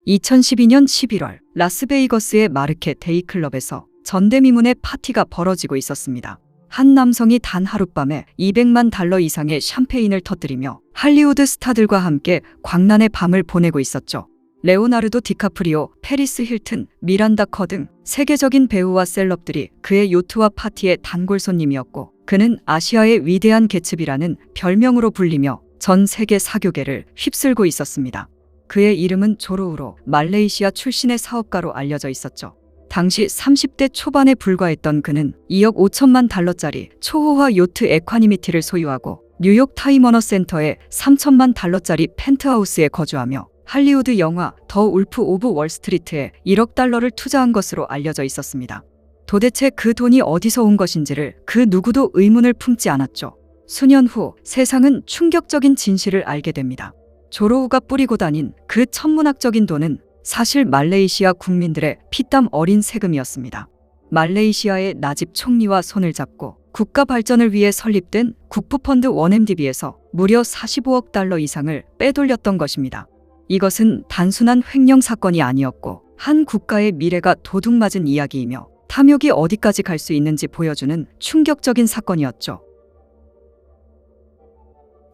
2012년 11월 라스베이거스의 마르케 데이클럽에서 전대미문의 파티가 벌어지고 있었습니다. 한 남성이 단 하룻밤에 $200만 이상의 샴페인을 터뜨리며 할리우드 스타들과 함께 광란의 밤을 보내고 있었죠. 레오나르도 디카프리오, 페리스 힐튼, 미란다 커 등 세계적인 배우와 셀럽들이 그의 요트와 파티의 단골 손님이었고, 그는 아시아의 위대한 개츠비라는 별명으로 불리며 전 세계 사교계를 휩쓸고 있었습니다. 그의 이름은 조로우로 말레이시아 출신의 사업가로 알려져 있었죠. 당시 30대 초반에 불과했던 그는 $2억 5천만 짜리 초호화 요트 에콰니미티를 소유하고 뉴욕 타임워너 센터에 $3천만 짜리 펜트하우스에 거주하며 할리우드 영화 더 울프 오브 월스트리트에 $1억 투자한 것으로 알려져 있었습니다. 도대체 그 돈이 어디서 온 것인지를 그 누구도 의문을 품지 않았죠. 수년 후 세상은 충격적인 진실을 알게 됩니다. 조로우가 뿌리고 다닌 그 천문학적인 돈은 사실 말레이시아 국민들의 피땀 어린 세금이었습니다. 말레이시아의 나집 총리와 손을 잡고 국가 발전을 위해 설립된 국부펀드 1MDB에서 무려 $45억 이상을 빼돌렸던 것입니다. 이것은 단순한 횡령 사건이 아니었고 한 국가의 미래가 도둑맞은 이야기이며 탐욕이 어디까지 갈 수 있는지 보여주는 충격적인 사건이었죠.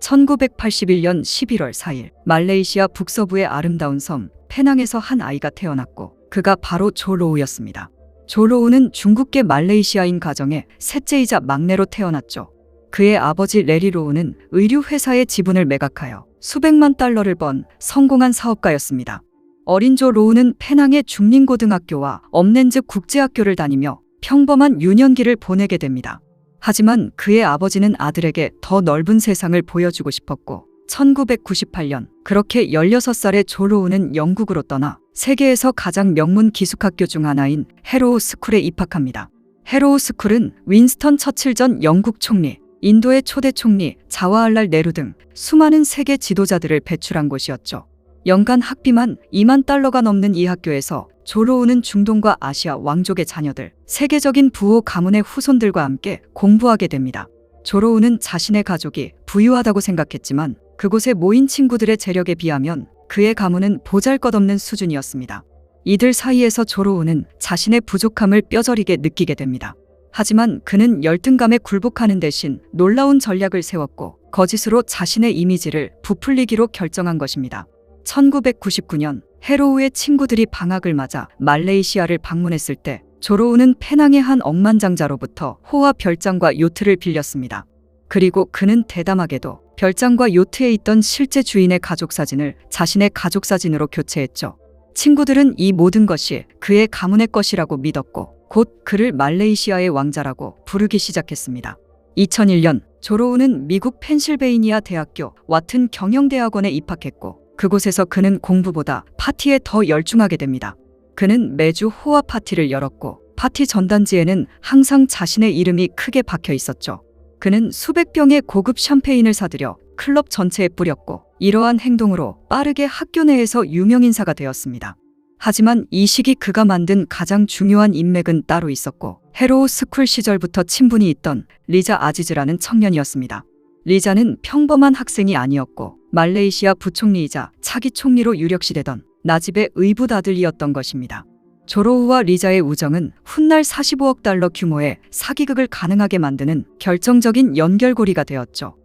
1981년 11월 4일 말레이시아 북서부의 아름다운 섬 페낭에서 한 아이가 태어났고, 그가 바로 조로우였습니다. 조로우는 중국계 말레이시아인 가정의 셋째이자 막내로 태어났죠. 그의 아버지 레리 로우는 의류 회사의 지분을 매각하여 수백만 달러를 번 성공한 사업가였습니다. 어린 조로우는 페낭의 중린고등학교와 엄넨즈 국제학교를 다니며 평범한 유년기를 보내게 됩니다. 하지만 그의 아버지는 아들에게 더 넓은 세상을 보여주고 싶었고, 1998년 그렇게 16살의 조로우는 영국으로 떠나 세계에서 가장 명문 기숙학교 중 하나인 해로우 스쿨에 입학합니다. 해로우 스쿨은 윈스턴 처칠 전 영국 총리, 인도의 초대 총리 자와할랄 네루 등 수많은 세계 지도자들을 배출한 곳이었죠. 연간 학비만 $2만 넘는 이 학교에서 조로우는 중동과 아시아 왕족의 자녀들, 세계적인 부호 가문의 후손들과 함께 공부하게 됩니다. 조로우는 자신의 가족이 부유하다고 생각했지만 그곳에 모인 친구들의 재력에 비하면 그의 가문은 보잘것없는 수준이었습니다. 이들 사이에서 조로우는 자신의 부족함을 뼈저리게 느끼게 됩니다. 하지만 그는 열등감에 굴복하는 대신 놀라운 전략을 세웠고 거짓으로 자신의 이미지를 부풀리기로 결정한 것입니다. 1999년 해로우의 친구들이 방학을 맞아 말레이시아를 방문했을 때 조로우는 페낭의 한 억만장자로부터 호화 별장과 요트를 빌렸습니다. 그리고 그는 대담하게도 별장과 요트에 있던 실제 주인의 가족 사진을 자신의 가족 사진으로 교체했죠. 친구들은 이 모든 것이 그의 가문의 것이라고 믿었고 곧 그를 말레이시아의 왕자라고 부르기 시작했습니다. 2001년 조로우는 미국 펜실베이니아 대학교 와튼 경영대학원에 입학했고, 그곳에서 그는 공부보다 파티에 더 열중하게 됩니다. 그는 매주 호화 파티를 열었고 파티 전단지에는 항상 자신의 이름이 크게 박혀 있었죠. 그는 수백 병의 고급 샴페인을 사들여 클럽 전체에 뿌렸고, 이러한 행동으로 빠르게 학교 내에서 유명인사가 되었습니다. 하지만 이 시기 그가 만든 가장 중요한 인맥은 따로 있었고, 해로우 스쿨 시절부터 친분이 있던 리자 아지즈라는 청년이었습니다. 리자는 평범한 학생이 아니었고 말레이시아 부총리이자 차기 총리로 유력시되던 나집의 의붓아들이었던 것입니다. 조로우와 리자의 우정은 훗날 $45억 규모의 사기극을 가능하게 만드는 결정적인 연결고리가 되었죠.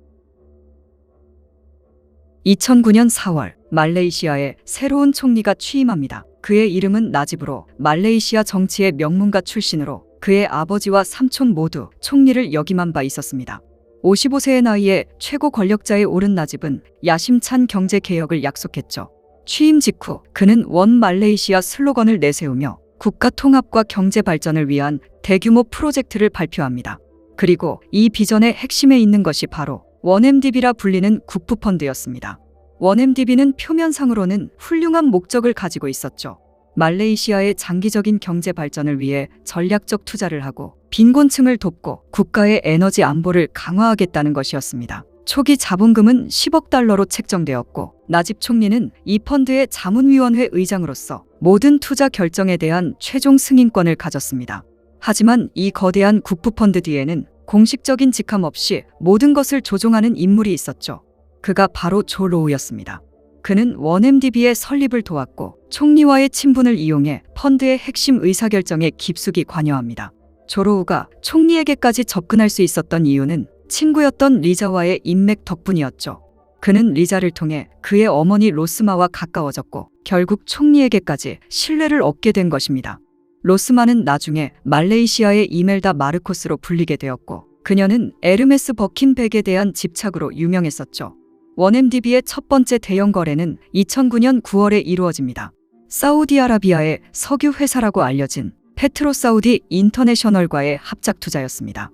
2009년 4월 말레이시아에 새로운 총리가 취임합니다. 그의 이름은 나집으로 말레이시아 정치의 명문가 출신으로 그의 아버지와 삼촌 모두 총리를 역임한 바 있었습니다. 55세의 나이에 최고 권력자에 오른 나집은 야심찬 경제 개혁을 약속했죠. 취임 직후 그는 원 말레이시아 슬로건을 내세우며 국가 통합과 경제 발전을 위한 대규모 프로젝트를 발표합니다. 그리고 이 비전의 핵심에 있는 것이 바로 1MDB라 불리는 국부펀드였습니다. 1MDB는 표면상으로는 훌륭한 목적을 가지고 있었죠. 말레이시아의 장기적인 경제 발전을 위해 전략적 투자를 하고 빈곤층을 돕고 국가의 에너지 안보를 강화하겠다는 것이었습니다. 초기 자본금은 $10억 책정되었고 나집 총리는 이 펀드의 자문위원회 의장으로서 모든 투자 결정에 대한 최종 승인권을 가졌습니다. 하지만 이 거대한 국부펀드 뒤에는 공식적인 직함 없이 모든 것을 조종하는 인물이 있었죠. 그가 바로 조로우였습니다. 그는 1MDB의 설립을 도왔고 총리와의 친분을 이용해 펀드의 핵심 의사결정에 깊숙이 관여합니다. 조로우가 총리에게까지 접근할 수 있었던 이유는 친구였던 리자와의 인맥 덕분이었죠. 그는 리자를 통해 그의 어머니 로스마와 가까워졌고 결국 총리에게까지 신뢰를 얻게 된 것입니다. 로스마는 나중에 말레이시아의 이멜다 마르코스로 불리게 되었고 그녀는 에르메스 버킨백에 대한 집착으로 유명했었죠. 1MDB의 첫 번째 대형 거래는 2009년 9월에 이루어집니다. 사우디아라비아의 석유 회사라고 알려진 페트로사우디 인터내셔널과의 합작 투자였습니다.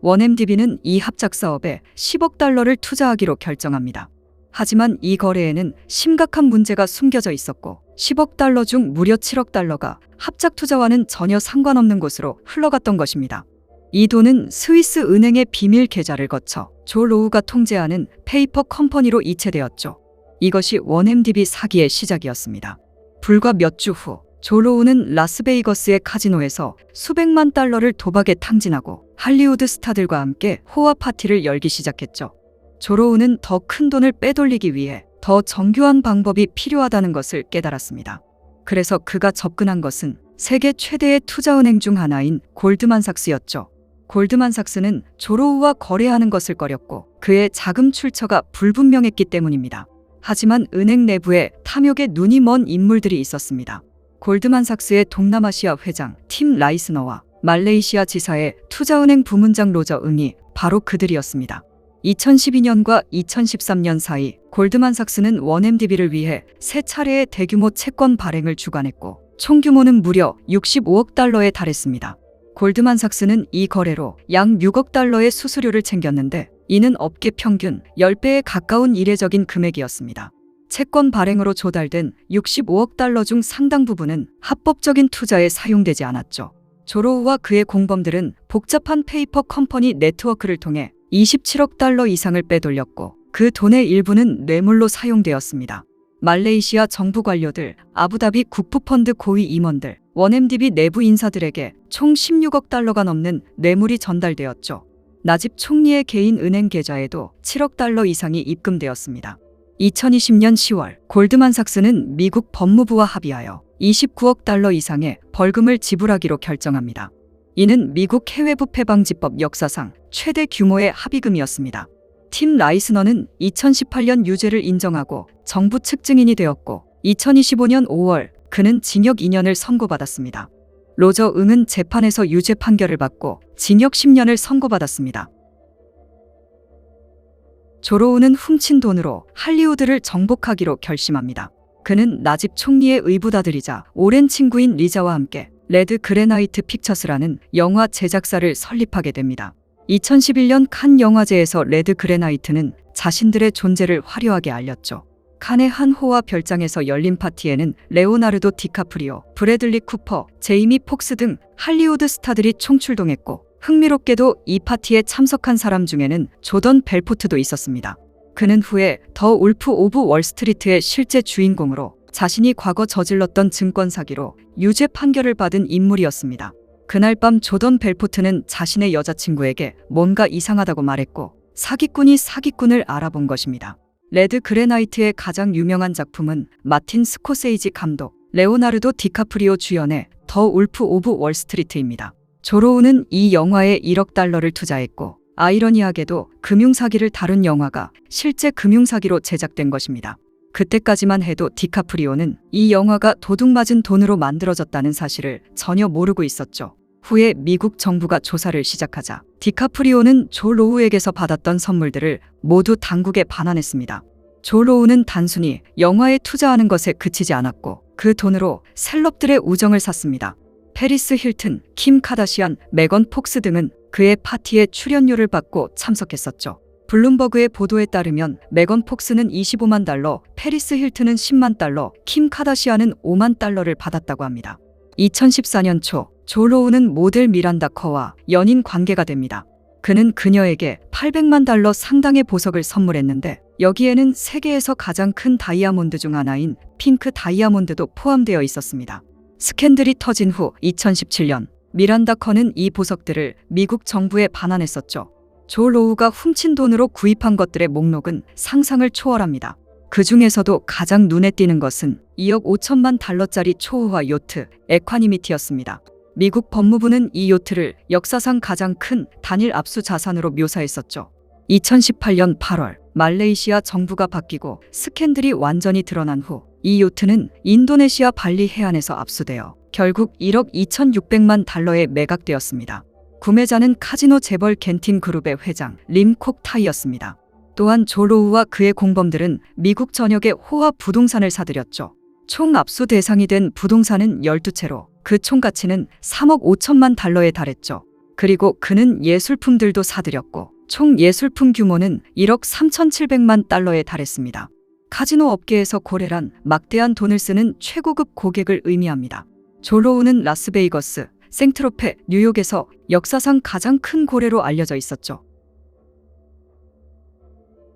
1MDB는 이 합작 사업에 10억 달러를 투자하기로 결정합니다. 하지만 이 거래에는 심각한 문제가 숨겨져 있었고 10억 달러 중 무려 7억 달러가 합작 투자와는 전혀 상관없는 곳으로 흘러갔던 것입니다. 이 돈은 스위스 은행의 비밀 계좌를 거쳐 조 로우가 통제하는 페이퍼 컴퍼니로 이체되었죠. 이것이 1MDB 사기의 시작이었습니다. 불과 몇 주 후 조 로우는 라스베이거스의 카지노에서 수백만 달러를 도박에 탕진하고 할리우드 스타들과 함께 호화 파티를 열기 시작했죠. 조 로우는 더 큰 돈을 빼돌리기 위해 더 정교한 방법이 필요하다는 것을 깨달았습니다. 그래서 그가 접근한 것은 세계 최대의 투자은행 중 하나인 골드만삭스였죠. 골드만삭스는 조 로우와 거래하는 것을 꺼렸고 그의 자금 출처가 불분명했기 때문입니다. 하지만 은행 내부에 탐욕에 눈이 먼 인물들이 있었습니다. 골드만삭스의 동남아시아 회장 팀 라이스너와 말레이시아 지사의 투자은행 부문장 로저 응이 바로 그들이었습니다. 2012년과 2013년 사이 골드만삭스는 1MDB를 위해 3차례의 대규모 채권 발행을 주관했고 총 규모는 무려 65억 달러에 달했습니다. 골드만삭스는 이 거래로 약 6억 달러의 수수료를 챙겼는데 이는 업계 평균 10배에 가까운 이례적인 금액이었습니다. 채권 발행으로 조달된 65억 달러 중 상당 부분은 합법적인 투자에 사용되지 않았죠. 조 로우와 그의 공범들은 복잡한 페이퍼 컴퍼니 네트워크를 통해 27억 달러 이상을 빼돌렸고 그 돈의 일부는 뇌물로 사용되었습니다. 말레이시아 정부 관료들, 아부다비 국부펀드 고위 임원들, 1MDB 내부 인사들에게 총 16억 달러가 넘는 뇌물이 전달되었죠. 나집 총리의 개인 은행 계좌에도 7억 달러 이상이 입금되었습니다. 2020년 10월 골드만삭스는 미국 법무부와 합의하여 29억 달러 이상의 벌금을 지불하기로 결정합니다. 이는 미국 해외부패방지법 역사상 최대 규모의 합의금이었습니다. 팀 라이스너는 2018년 유죄를 인정하고 정부 측 증인이 되었고 2025년 5월 그는 징역 2년을 선고받았습니다. 로저 응은 재판에서 유죄 판결을 받고 징역 10년을 선고받았습니다. 조 로우는 훔친 돈으로 할리우드를 정복하기로 결심합니다. 그는 나집 총리의 의붓아들이자 오랜 친구인 리자와 함께 레드 그레나이트 픽처스라는 영화 제작사를 설립하게 됩니다. 2011년 칸 영화제에서 레드 그레나이트는 자신들의 존재를 화려하게 알렸죠. 칸의 한 호화 별장에서 열린 파티에는 레오나르도 디카프리오, 브래들리 쿠퍼, 제이미 폭스 등 할리우드 스타들이 총출동했고 흥미롭게도 이 파티에 참석한 사람 중에는 조던 벨포트도 있었습니다. 그는 후에 더 울프 오브 월스트리트의 실제 주인공으로 자신이 과거 저질렀던 증권 사기로 유죄 판결을 받은 인물이었습니다. 그날 밤 조던 벨포트는 자신의 여자친구에게 뭔가 이상하다고 말했고 사기꾼이 사기꾼을 알아본 것입니다. 레드 그레나이트의 가장 유명한 작품은 마틴 스코세이지 감독, 레오나르도 디카프리오 주연의 더 울프 오브 월스트리트입니다. 조 로우는 이 영화에 1억 달러를 투자했고 아이러니하게도 금융사기를 다룬 영화가 실제 금융사기로 제작된 것입니다. 그때까지만 해도 디카프리오는 이 영화가 도둑맞은 돈으로 만들어졌다는 사실을 전혀 모르고 있었죠. 후에 미국 정부가 조사를 시작하자 디카프리오는 조 로우에게서 받았던 선물들을 모두 당국에 반환했습니다. 조 로우는 단순히 영화에 투자하는 것에 그치지 않았고 그 돈으로 셀럽들의 우정을 샀습니다. 페리스 힐튼, 킴 카다시안, 메건 폭스 등은 그의 파티에 출연료를 받고 참석했었죠. 블룸버그의 보도에 따르면 메건 폭스는 25만 달러, 페리스 힐튼은 10만 달러, 킴 카다시안은 5만 달러를 받았다고 합니다. 2014년 초 조 로우는 모델 미란다 커와 연인 관계가 됩니다. 그는 그녀에게 800만 달러 상당의 보석을 선물했는데 여기에는 세계에서 가장 큰 다이아몬드 중 하나인 핑크 다이아몬드도 포함되어 있었습니다. 스캔들이 터진 후 2017년 미란다 커는 이 보석들을 미국 정부에 반환했었죠. 조 로우가 훔친 돈으로 구입한 것들의 목록은 상상을 초월합니다. 그 중에서도 가장 눈에 띄는 것은 2억 5천만 달러짜리 초호화 요트 에콰니미티였습니다. 미국 법무부는 이 요트를 역사상 가장 큰 단일 압수 자산으로 묘사했었죠. 2018년 8월 말레이시아 정부가 바뀌고 스캔들이 완전히 드러난 후 이 요트는 인도네시아 발리 해안에서 압수되어 결국 1억 2,600만 달러에 매각되었습니다. 구매자는 카지노 재벌 겐틴 그룹의 회장 림콕 타이였습니다. 또한 조 로우와 그의 공범들은 미국 전역의 호화 부동산을 사들였죠. 총 압수 대상이 된 부동산은 12채로 그 총 가치는 3억 5천만 달러에 달했죠. 그리고 그는 예술품들도 사들였고 총 예술품 규모는 1억 3,700만 달러에 달했습니다. 카지노 업계에서 고래란 막대한 돈을 쓰는 최고급 고객을 의미합니다. 조 로우는 라스베이거스, 생트로페, 뉴욕에서 역사상 가장 큰 고래로 알려져 있었죠.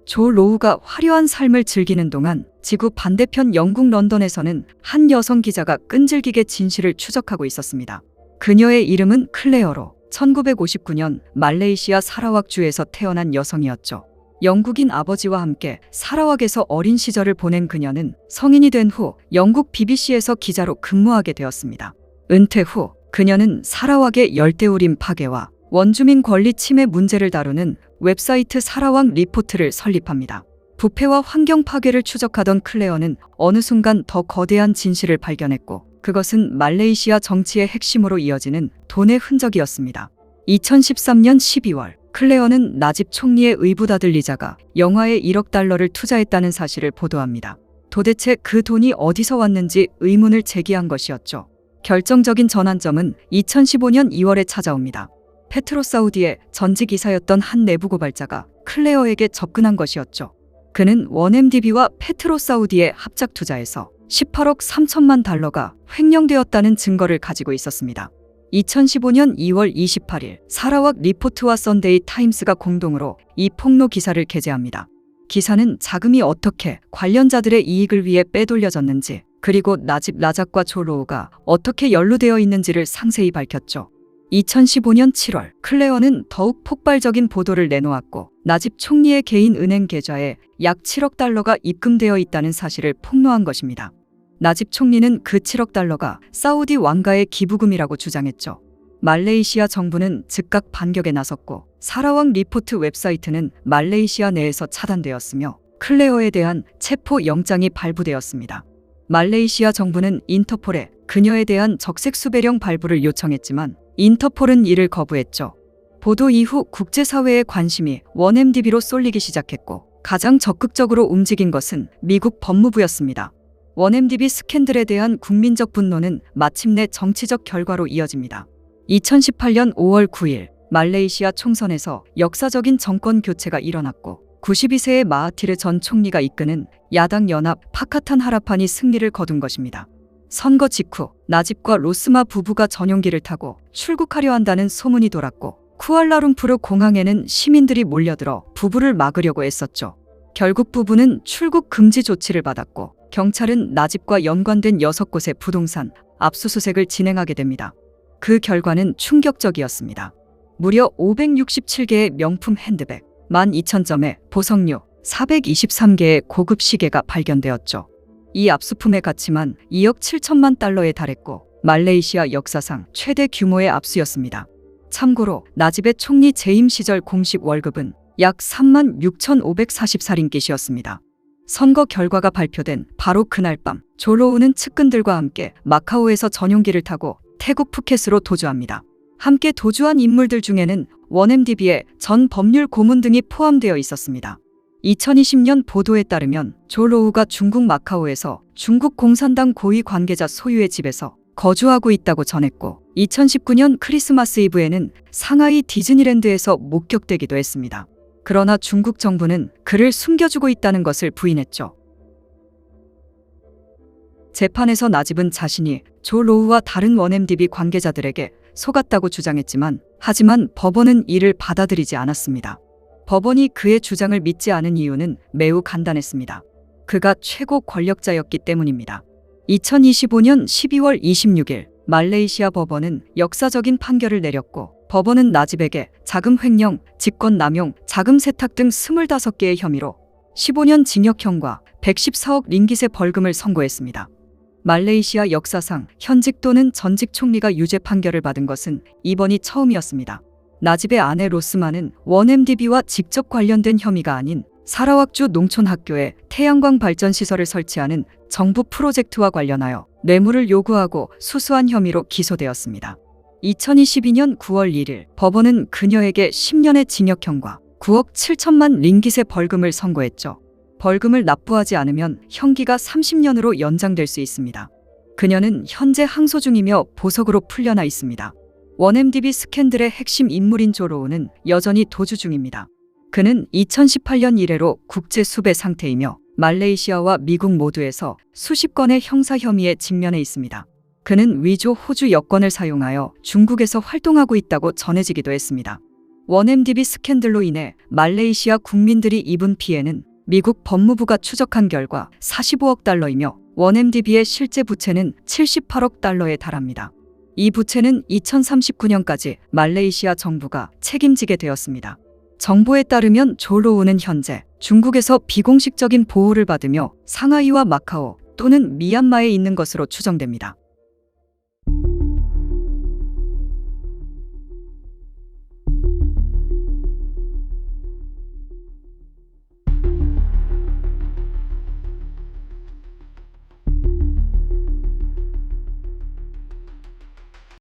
조 로우가 화려한 삶을 즐기는 동안 지구 반대편 영국 런던에서는 한 여성 기자가 끈질기게 진실을 추적하고 있었습니다. 그녀의 이름은 클레어로 1959년 말레이시아 사라왁주에서 태어난 여성이었죠. 영국인 아버지와 함께 사라왁에서 어린 시절을 보낸 그녀는 성인이 된 후 영국 BBC에서 기자로 근무하게 되었습니다. 은퇴 후 그녀는 사라왁의 열대우림 파괴와 원주민 권리 침해 문제를 다루는 웹사이트 사라왁 리포트를 설립합니다. 부패와 환경 파괴를 추적하던 클레어는 어느 순간 더 거대한 진실을 발견했고 그것은 말레이시아 정치의 핵심으로 이어지는 돈의 흔적이었습니다. 2013년 12월 클레어는 나집 총리의 의붓아들리자가 영화에 1억 달러를 투자했다는 사실을 보도합니다. 도대체 그 돈이 어디서 왔는지 의문을 제기한 것이었죠. 결정적인 전환점은 2015년 2월에 찾아옵니다. 페트로사우디의 전직 이사였던 한 내부 고발자가 클레어에게 접근한 것이었죠. 그는 원엠디비와 페트로사우디의 합작 투자에서 18억 3천만 달러가 횡령되었다는 증거를 가지고 있었습니다. 2015년 2월 28일 사라왁 리포트와 선데이 타임스가 공동으로 이 폭로 기사를 게재합니다. 기사는 자금이 어떻게 관련자들의 이익을 위해 빼돌려졌는지 그리고 나집 라작과 조 로우가 어떻게 연루되어 있는지를 상세히 밝혔죠. 2015년 7월 클레어는 더욱 폭발적인 보도를 내놓았고 나집 총리의 개인 은행 계좌에 약 7억 달러가 입금되어 있다는 사실을 폭로한 것입니다. 나집 총리는 그 7억 달러가 사우디 왕가의 기부금이라고 주장했죠. 말레이시아 정부는 즉각 반격에 나섰고 사라왁 리포트 웹사이트는 말레이시아 내에서 차단되었으며 클레어에 대한 체포 영장이 발부되었습니다. 말레이시아 정부는 인터폴에 그녀에 대한 적색 수배령 발부를 요청했지만 인터폴은 이를 거부했죠. 보도 이후 국제사회의 관심이 원엠디비로 쏠리기 시작했고 가장 적극적으로 움직인 것은 미국 법무부였습니다. 원엠디비 스캔들에 대한 국민적 분노는 마침내 정치적 결과로 이어집니다. 2018년 5월 9일 말레이시아 총선에서 역사적인 정권 교체가 일어났고 92세의 마하티르 전 총리가 이끄는 야당 연합 파카탄 하라판이 승리를 거둔 것입니다. 선거 직후 나집과 로스마 부부가 전용기를 타고 출국하려 한다는 소문이 돌았고 쿠알라룸푸르 공항에는 시민들이 몰려들어 부부를 막으려고 애썼죠. 결국 부부는 출국 금지 조치를 받았고 경찰은 나집과 연관된 6곳의 부동산 압수수색을 진행하게 됩니다. 그 결과는 충격적이었습니다. 무려 567개의 명품 핸드백, 12,000점의 보석류, 423개의 고급 시계가 발견되었죠. 이 압수품의 가치만 2억 7천만 달러에 달했고 말레이시아 역사상 최대 규모의 압수였습니다. 참고로 나집의 총리 재임 시절 공식 월급은 약 36,544링깃이었습니다. 선거 결과가 발표된 바로 그날 밤 조 로우는 측근들과 함께 마카오에서 전용기를 타고 태국 푸켓으로 도주합니다. 함께 도주한 인물들 중에는 원엠디비의 전 법률 고문 등이 포함되어 있었습니다. 2020년 보도에 따르면 조 로우가 중국 마카오에서 중국 공산당 고위 관계자 소유의 집에서 거주하고 있다고 전했고 2019년 크리스마스 이브에는 상하이 디즈니랜드에서 목격되기도 했습니다. 그러나 중국 정부는 그를 숨겨주고 있다는 것을 부인했죠. 재판에서 나집은 자신이 조 로우와 다른 원엠디비 관계자들에게 속았다고 주장했지만 하지만 법원은 이를 받아들이지 않았습니다. 법원이 그의 주장을 믿지 않은 이유는 매우 간단했습니다. 그가 최고 권력자였기 때문입니다. 2025년 12월 26일 말레이시아 법원은 역사적인 판결을 내렸고 법원은 나집에게 자금 횡령, 직권 남용, 자금 세탁 등 25개의 혐의로 15년 징역형과 114억 링깃의 벌금을 선고했습니다. 말레이시아 역사상 현직 또는 전직 총리가 유죄 판결을 받은 것은 이번이 처음이었습니다. 나집의 아내 로스마는 1MDB와 직접 관련된 혐의가 아닌 사라왁주 농촌학교에 태양광 발전 시설을 설치하는 정부 프로젝트와 관련하여 뇌물을 요구하고 수수한 혐의로 기소되었습니다. 2022년 9월 1일 법원은 그녀에게 10년의 징역형과 9억 7천만 링깃의 벌금을 선고했죠. 벌금을 납부하지 않으면 형기가 30년으로 연장될 수 있습니다. 그녀는 현재 항소 중이며 보석으로 풀려나 있습니다. 1MDB 스캔들의 핵심 인물인 조로우는 여전히 도주 중입니다. 그는 2018년 이래로 국제 수배 상태이며 말레이시아와 미국 모두에서 수십 건의 형사 혐의에 직면해 있습니다. 그는 위조 호주 여권을 사용하여 중국에서 활동하고 있다고 전해지기도 했습니다. 1MDB 스캔들로 인해 말레이시아 국민들이 입은 피해는 미국 법무부가 추적한 결과 45억 달러이며 1MDB의 실제 부채는 78억 달러에 달합니다. 이 부채는 2039년까지 말레이시아 정부가 책임지게 되었습니다. 정보에 따르면 조로우는 현재 중국에서 비공식적인 보호를 받으며 상하이와 마카오 또는 미얀마에 있는 것으로 추정됩니다.